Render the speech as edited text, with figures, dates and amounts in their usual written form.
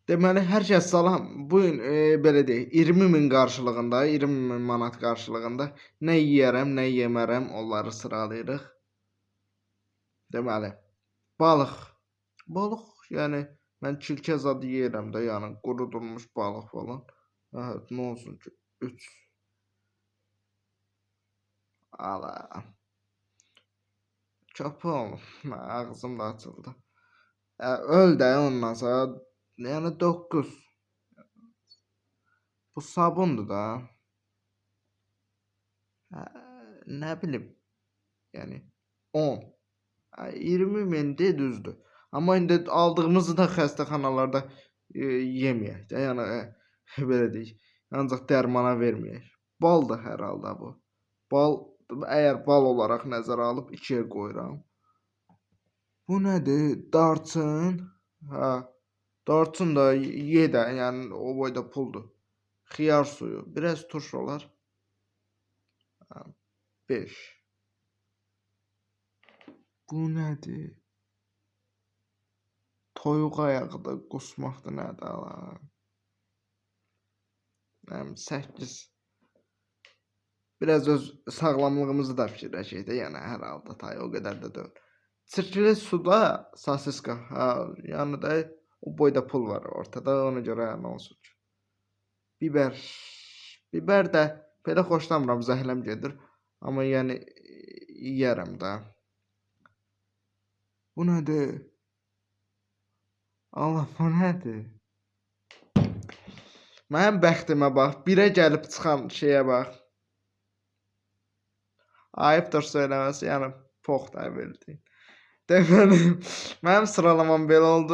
Deməli, hər kəs salam. Bu gün belə deyək, 20.000 qarşılığında, 20.000 manat qarşılığında nə yeyərəm, nə yemərəm, onları sıralayırıq. Deməli, balıq. Balıq, yəni mən çirkə zad yeyirəm də, yəni qurudulmuş balıq falan. Hə, nə olsun ki? 3. Ala. Çapı olum. Ağzım da açıldı. Öl də ondan sonra. Yəni 9. Bu sabundur da. Hə, nə bilim. Yəni 10. 20.000 de düzdür. Amma indi aldığımızı da xəstəxanalarda yeməyək də, yəni belə deyək. Ancaq dərmana verməyək. Baldır hər halda bu. Bal, əgər bal olaraq nəzərə alıb 2-yə qoyuram. Bu nədir? Darçın. Hə. Darçın da ye də, yəni o boyda puldur. Xiyar suyu, biraz turş olar. 5. Bu nədir? Toyuq ayağıdır, qusmaqdır, nədir ala? 8. Biraz öz sağlamlığımızı da fikirləşək də, yəni hər halda tay o qədər də deyil. Sirkəli suda sosiska, hə, yəni da o boyda pul var ortada, ona görə nə olsun ki. Biber. Biber də belə xoşlamıram, zəhləm gedir. Amma yəni yeyərəm də. Bu nədir? Allah, bu nədir? Mənim bəxtimə bax, 1-ə gəlib çıxan şeyə bax. Ayıbdır söyləməsi, yəni pox da verdi. Deməli, mənim sıralamam belə oldu.